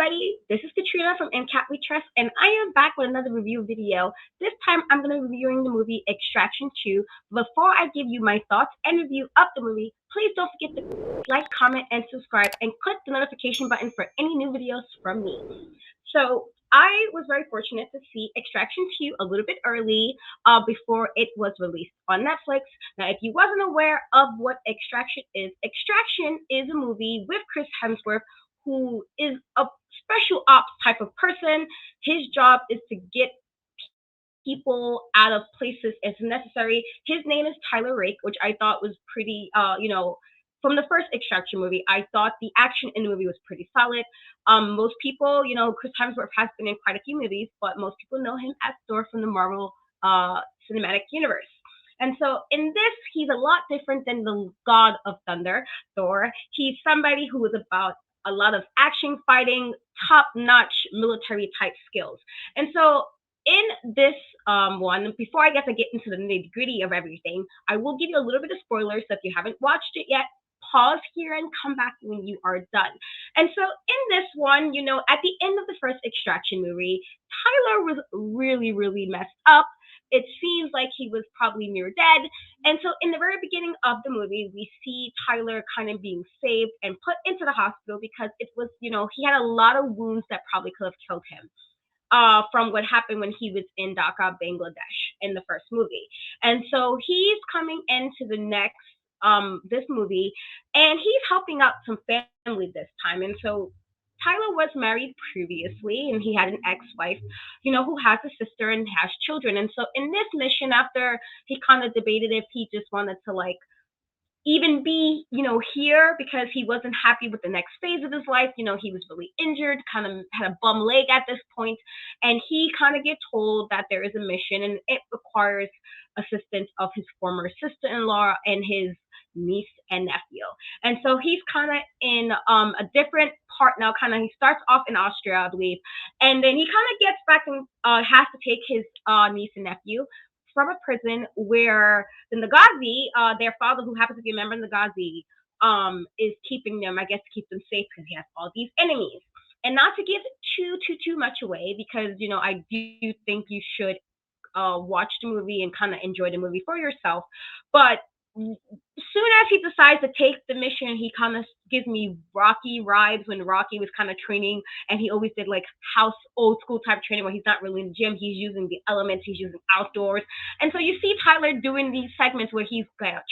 everybody, this is Katrina from MCAT We Trust, and I am back with another review video. This time I'm going to be reviewing the movie Extraction 2. Before I give you my thoughts and review of the movie, please don't forget to like, comment, and subscribe, and click the notification button for any new videos from me. So I was very fortunate to see Extraction 2 a little bit early before it was released on Netflix. Now, if you wasn't aware of what Extraction is a movie with Chris Hemsworth, who is a special ops type of person. His job is to get people out of places as necessary. His name is Tyler Rake, which I thought was pretty, from the first Extraction movie, I thought the action in the movie was pretty solid. Most people, Chris Hemsworth has been in quite a few movies, but most people know him as Thor from the Marvel Cinematic Universe. And so in this, he's a lot different than the God of Thunder, Thor. He's somebody who is about a lot of action fighting, top-notch military type skills. And so in this one, before I get into the nitty-gritty of everything, I will give you a little bit of spoilers, so if you haven't watched it yet, pause here and come back when you are done. And so in this one, at the end of the first Extraction movie, Tyler was really, really messed up. It seems like he was probably near dead. And so in the very beginning of the movie, we see Tyler kind of being saved and put into the hospital because it was, he had a lot of wounds that probably could have killed him from what happened when he was in Dhaka, Bangladesh in the first movie. And so he's coming into the next this movie, and he's helping out some family this time. And so Tyler was married previously, and he had an ex-wife, who has a sister and has children. And so in this mission, after he kind of debated if he just wanted to even be, here because he wasn't happy with the next phase of his life. He was really injured, kind of had a bum leg at this point, and he kind of gets told that there is a mission and it requires assistance of his former sister-in-law and his niece and nephew. And so he's kind of in a different part now. He starts off in Austria, I believe, and then he kind of gets back and has to take his niece and nephew from a prison where the Nagazi, their father, who happens to be a member of the Nagazi, is keeping them, I guess, to keep them safe because he has all these enemies. And not to give too much away, because I do think you should watch the movie and kind of enjoy the movie for yourself. But soon as he decides to take the mission, he kind of gives me Rocky vibes when Rocky was kind of training, and he always did old school type training where he's not really in the gym, he's using the elements, he's using outdoors. And so you see Tyler doing these segments where he's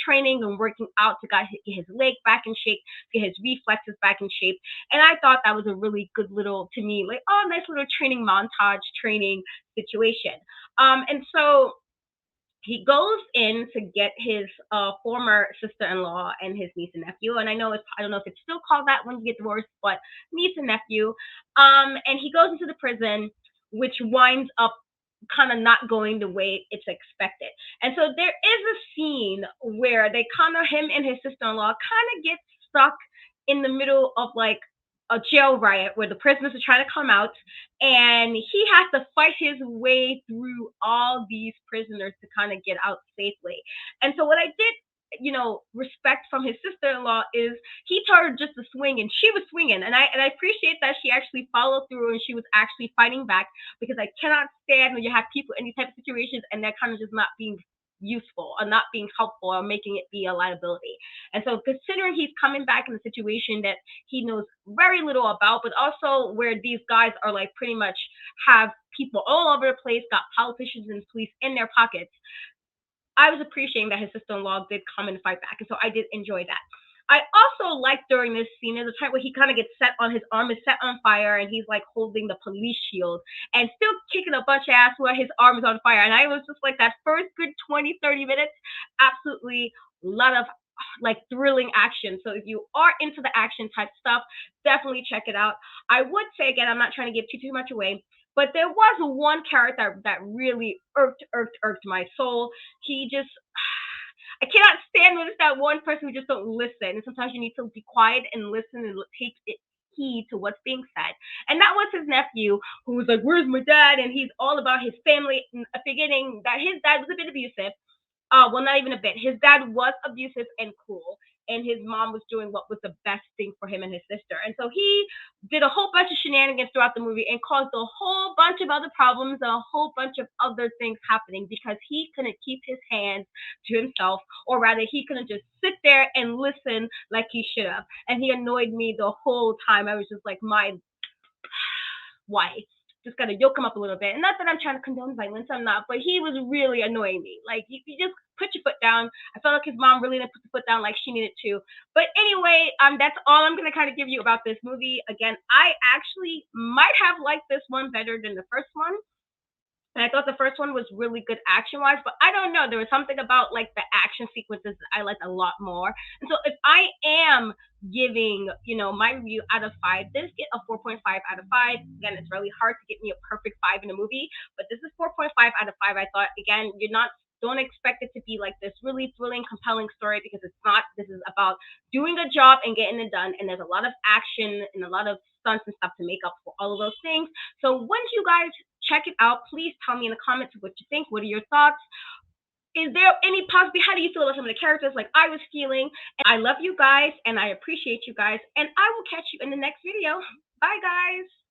training and working out to get his leg back in shape, get his reflexes back in shape. And I thought that was a really good little, to me, nice little training montage, training situation. And so he goes in to get his former sister-in-law and his niece and nephew. And I don't know if it's still called that when you get divorced, but niece and nephew. And he goes into the prison, which winds up kind of not going the way it's expected. And so there is a scene where him and his sister-in-law kind of get stuck in the middle of a jail riot where the prisoners are trying to come out, and he has to fight his way through all these prisoners to kind of get out safely. And so what I did, respect from his sister-in-law is he told her just to swing, and she was swinging, and I appreciate that she actually followed through and she was actually fighting back, because I cannot stand when you have people in these type of situations and they're kind of just not being useful or not being helpful or making it be a liability. And so considering he's coming back in a situation that he knows very little about, but also where these guys are pretty much have people all over the place, got politicians and police in their pockets, I was appreciating that his sister-in-law did come and fight back. And so I did enjoy that. I also like during this scene, there's a time where he kind of gets his arm is set on fire, and he's holding the police shield and still kicking a bunch of ass while his arm is on fire. And I was just that first good 20-30 minutes, absolutely a lot of thrilling action. So if you are into the action type stuff, definitely check it out. I would say, again, I'm not trying to give too much away, but there was one character that really irked my soul. He just, I cannot stand when it's that one person who just don't listen. And sometimes you need to be quiet and listen and take heed to what's being said. And that was his nephew, who was where's my dad? And he's all about his family, forgetting that his dad was a bit abusive. Well, not even a bit. His dad was abusive and cruel. and his mom was doing what was the best thing for him and his sister. And so he did a whole bunch of shenanigans throughout the movie and caused a whole bunch of other problems and a whole bunch of other things happening because he couldn't keep his hands to himself, or rather he couldn't just sit there and listen like he should have. And he annoyed me the whole time. I was just like, my wife, just gotta yoke him up a little bit. And not that I'm trying to condone violence, I'm not, but he was really annoying me. Like, you just put your foot down. I felt like his mom really didn't put the foot down like she needed to. But anyway, that's all I'm gonna kind of give you about this movie. Again, I actually might have liked this one better than the first one. And I thought the first one was really good action wise, but I don't know. There was something about like the action sequences that I liked a lot more. And so if I am giving, my review out of 5, this get a 4.5 out of 5. Again, it's really hard to get me a perfect 5 in a movie, but this is 4.5 out of 5. I thought, again, don't expect it to be like this really thrilling, compelling story, because it's not. This is about doing a job and getting it done. And there's a lot of action and a lot of stunts and stuff to make up for all of those things. So once you guys check it out, please tell me in the comments what you think. What are your thoughts? Is there any possibility? How do you feel about some of the characters like I was feeling? And I love you guys and I appreciate you guys. And I will catch you in the next video. Bye, guys.